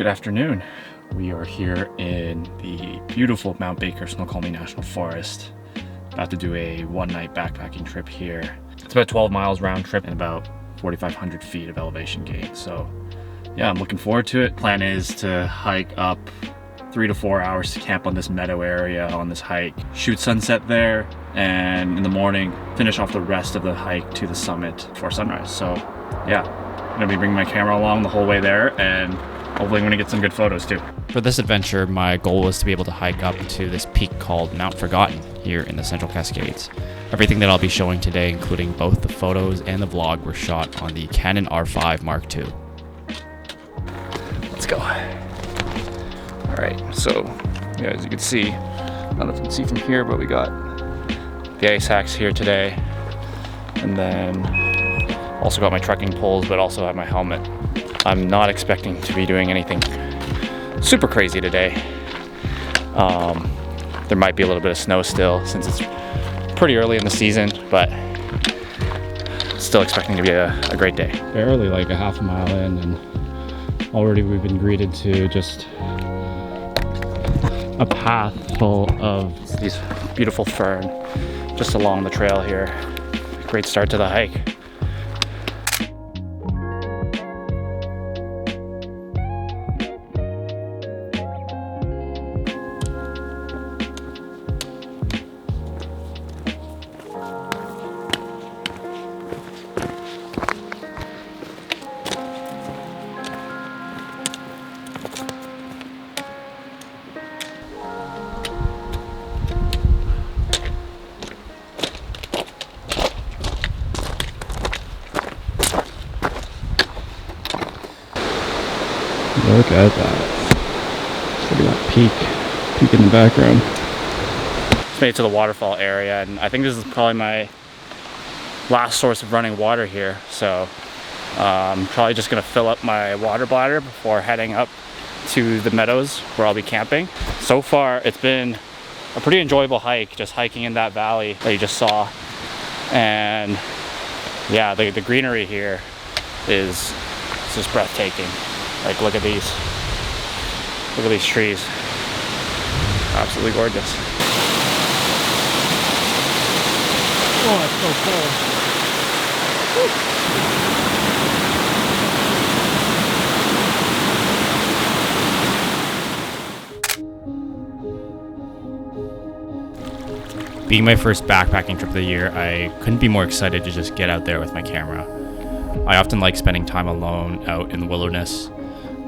Good afternoon. We are here in the beautiful Mount Baker Snoqualmie National Forest. About to do a one-night backpacking trip here. It's about 12 miles round trip and about 4,500 feet of elevation gain. So yeah, I'm looking forward to it. Plan is to hike up 3 to 4 hours to camp on this meadow area on this hike, shoot sunset there, and in the morning finish off the rest of the hike to the summit before sunrise. So yeah, I'm gonna be bringing my camera along the whole way there, and hopefully I'm gonna get some good photos too. For this adventure, my goal was to be able to hike up to this peak called Mount Forgotten here in the Central Cascades. Everything that I'll be showing today, including both the photos and the vlog, were shot on the Canon R5 Mark II. Let's go. All right, so yeah, as you can see, I don't know if you can see from here, but we got the ice axe here today, and then also got my trekking poles, but also have my helmet. I'm not expecting to be doing anything super crazy today. There might be a little bit of snow still since it's pretty early in the season, but still expecting to be a great day. Barely like a half a mile in, and already we've been greeted to just a path full of These beautiful fern just along the trail here. Great start to the hike. Look at that. Look at that peak in the background. Just made it to the waterfall area, and I think this is probably my last source of running water here. So I'm probably just gonna fill up my water bladder before heading up to the meadows where I'll be camping. So far, it's been a pretty enjoyable hike, just hiking in that valley that you just saw. And yeah, the greenery here is just breathtaking. Like, look at these trees. Absolutely gorgeous. Oh, it's so cold. Being my first backpacking trip of the year, I couldn't be more excited to just get out there with my camera. I often like spending time alone out in the wilderness,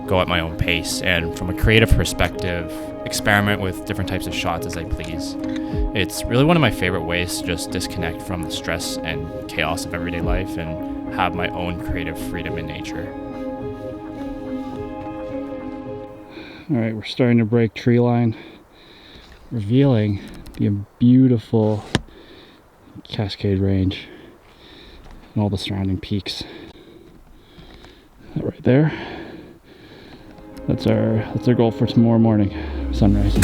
go at my own pace, and from a creative perspective, experiment with different types of shots as I please. It's really one of my favorite ways to just disconnect from the stress and chaos of everyday life and have my own creative freedom in nature. All right, we're starting to break tree line, revealing the beautiful Cascade Range and all the surrounding peaks. That right there. That's our goal for tomorrow morning, sunrise.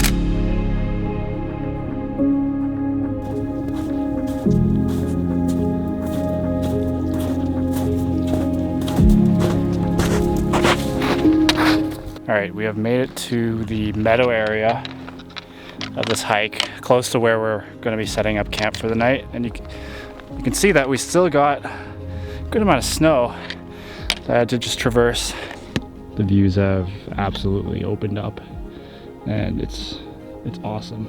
All right, we have made it to the meadow area of this hike, close to where we're going to be setting up camp for the night. And you can see that we still got a good amount of snow that I had to just traverse. The views have absolutely opened up, and it's awesome.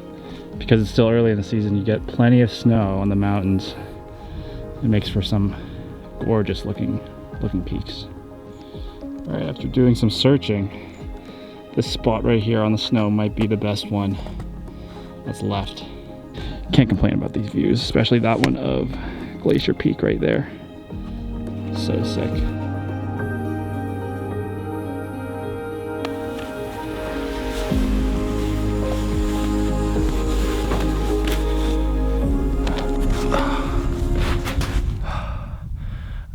Because it's still early in the season, you get plenty of snow on the mountains. It makes for some gorgeous looking peaks. All right, after doing some searching, this spot right here on the snow might be the best one that's left. Can't complain about these views, especially that one of Glacier Peak right there. So sick.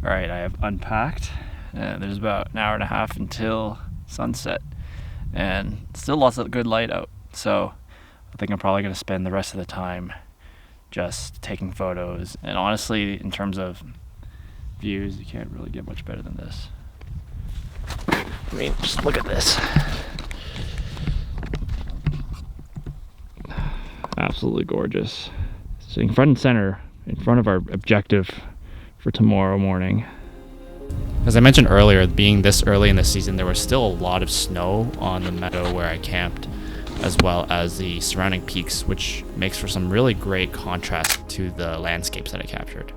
All right, I have unpacked. There's about an hour and a half until sunset, and still lots of good light out. So I think I'm probably going to spend the rest of the time just taking photos. And honestly, in terms of views, you can't really get much better than this. I mean, just look at this. absolutely gorgeous. Sitting front and center in front of our objective for tomorrow morning. As I mentioned earlier, being this early in the season, there was still a lot of snow on the meadow where I camped, as well as the surrounding peaks, which makes for some really great contrast to the landscapes that I captured.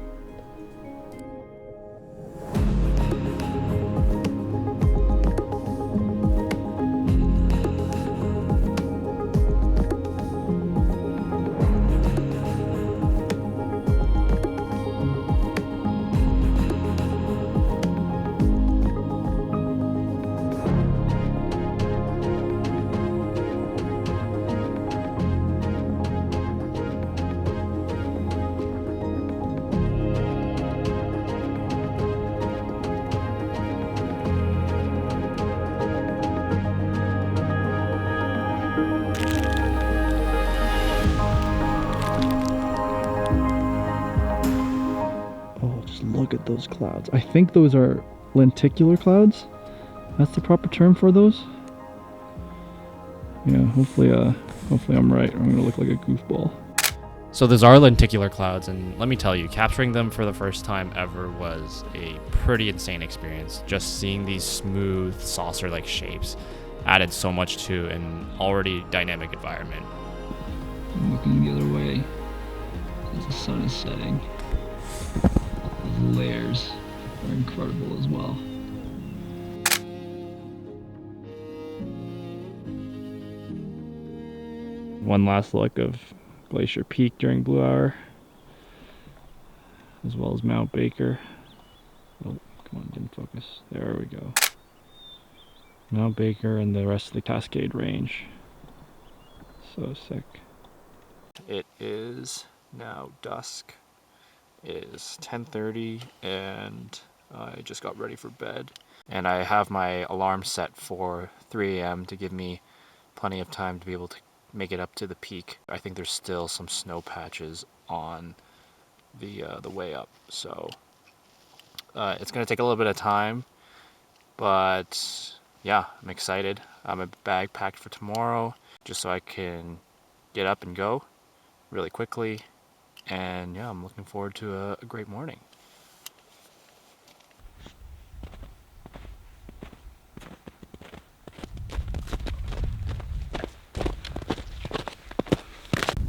Look at those clouds. I think those are lenticular clouds. That's the proper term for those. Yeah, hopefully I'm right. I'm gonna look like a goofball. So those are lenticular clouds, and let me tell you, capturing them for the first time ever was a pretty insane experience. Just seeing these smooth, saucer-like shapes added so much to an already dynamic environment. I'm looking the other way as the sun is setting. The layers are incredible as well. One last look of Glacier Peak during Blue Hour, as well as Mount Baker. Oh, come on, didn't focus. There we go. Mount Baker and the rest of the Cascade Range. So sick. It is now dusk. It is 10:30 and I just got ready for bed. And I have my alarm set for 3 a.m. to give me plenty of time to be able to make it up to the peak. I think there's still some snow patches on the way up, so it's gonna take a little bit of time, but yeah, I'm excited. I'm a bag packed for tomorrow just so I can get up and go really quickly, and yeah, I'm looking forward to a great morning.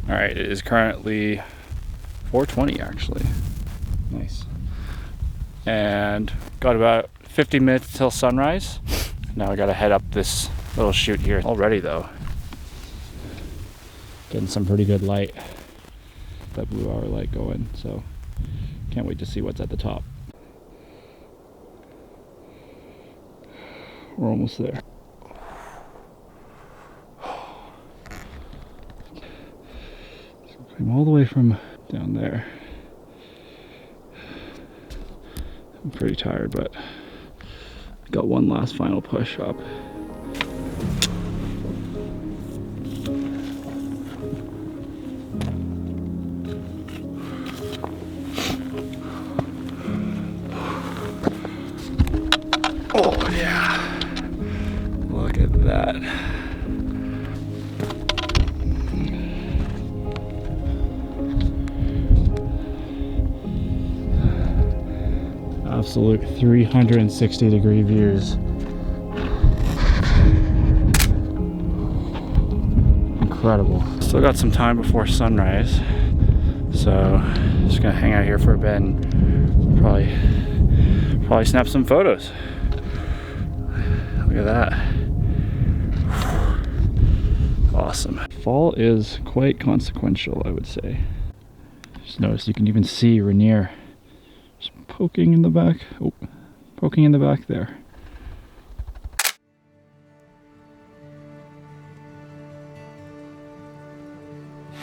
All right, it is currently 4:20 actually. Nice. And got about 50 minutes till sunrise. Now I gotta head up this little chute here. Already though, getting some pretty good light. That Blue Hour light going, so can't wait to see what's at the top. We're almost there. I'm all the way from down there. I'm pretty tired, but I got one last final push up. Oh yeah, look at that. Absolute 360-degree views. Incredible. Still got some time before sunrise, so just gonna hang out here for a bit and probably snap some photos. Look at that. Awesome. Fall is quite consequential, I would say. Just notice you can even see Rainier just poking in the back. Oh, poking in the back there.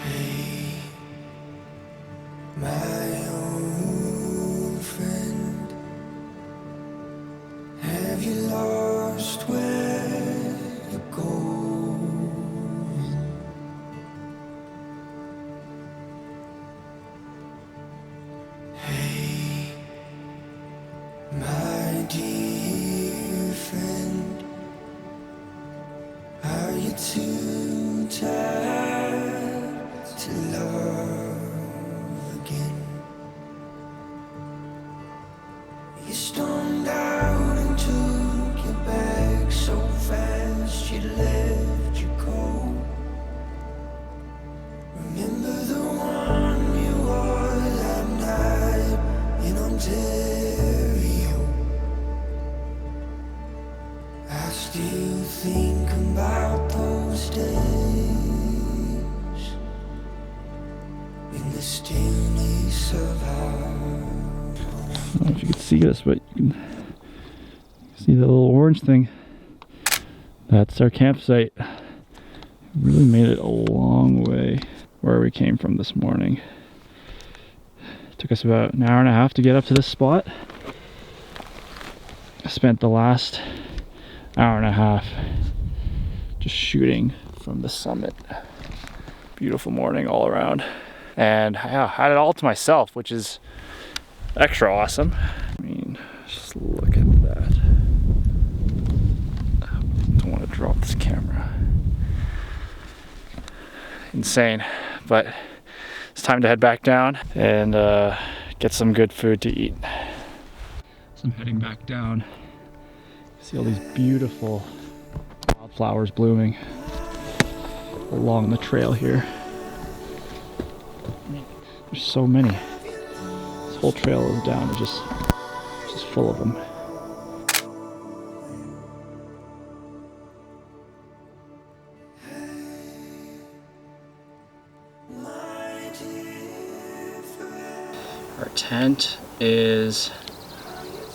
Hey, my old friend, have you lost where you're going? Hey, my dear friend, are you too tired to it left you cold. Remember the one you wore that night in Ontario. I still think about those days in the stillness of our. I don't know if you can see this, but you can see the little orange thing. That's our campsite. Really made it a long way where we came from this morning. It took us about an hour and a half to get up to this spot. I spent the last hour and a half just shooting from the summit. Beautiful morning all around. And yeah, I had it all to myself, which is extra awesome. I mean, just look at that. I don't want to drop this camera. Insane, but it's time to head back down and get some good food to eat. So I'm heading back down. See all these beautiful wildflowers blooming along the trail here. There's so many. This whole trail is down, it's just full of them. Our tent is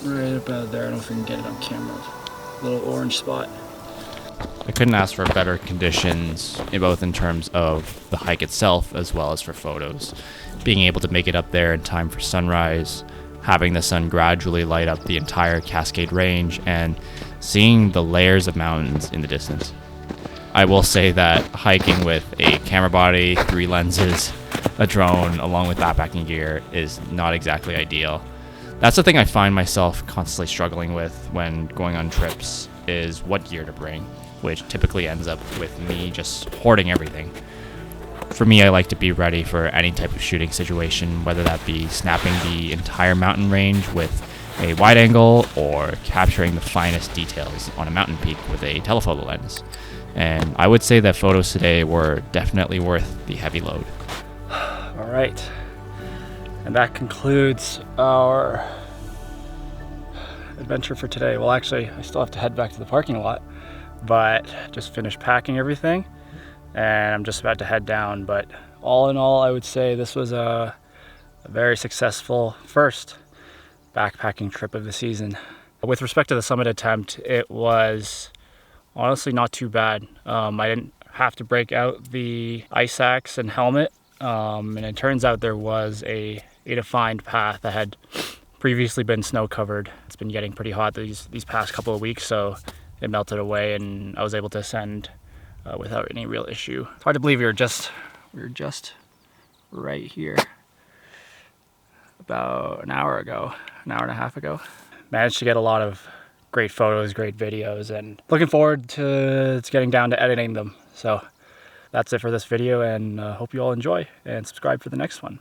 right about there. I don't know if we can get it on camera. Little orange spot. I couldn't ask for better conditions, both in terms of the hike itself as well as for photos. Being able to make it up there in time for sunrise, having the sun gradually light up the entire Cascade Range, and seeing the layers of mountains in the distance. I will say that hiking with a camera body, 3 lenses, a drone, along with backpacking gear is not exactly ideal. That's the thing I find myself constantly struggling with when going on trips, is what gear to bring, which typically ends up with me just hoarding everything. For me, I like to be ready for any type of shooting situation, whether that be snapping the entire mountain range with a wide angle or capturing the finest details on a mountain peak with a telephoto lens. And I would say that photos today were definitely worth the heavy load. All right, and that concludes our adventure for today. Well, actually, I still have to head back to the parking lot, but just finished packing everything, and I'm just about to head down. But all in all, I would say this was a very successful first backpacking trip of the season. With respect to the summit attempt, it was honestly not too bad. I didn't have to break out the ice axe and helmet. And it turns out there was a defined path that had previously been snow covered. It's been getting pretty hot these past couple of weeks, so it melted away and I was able to ascend without any real issue. It's hard to believe we were just right here about an hour and a half ago. Managed to get a lot of great photos, great videos, and looking forward to getting down to editing them. So that's it for this video, and hope you all enjoy and subscribe for the next one.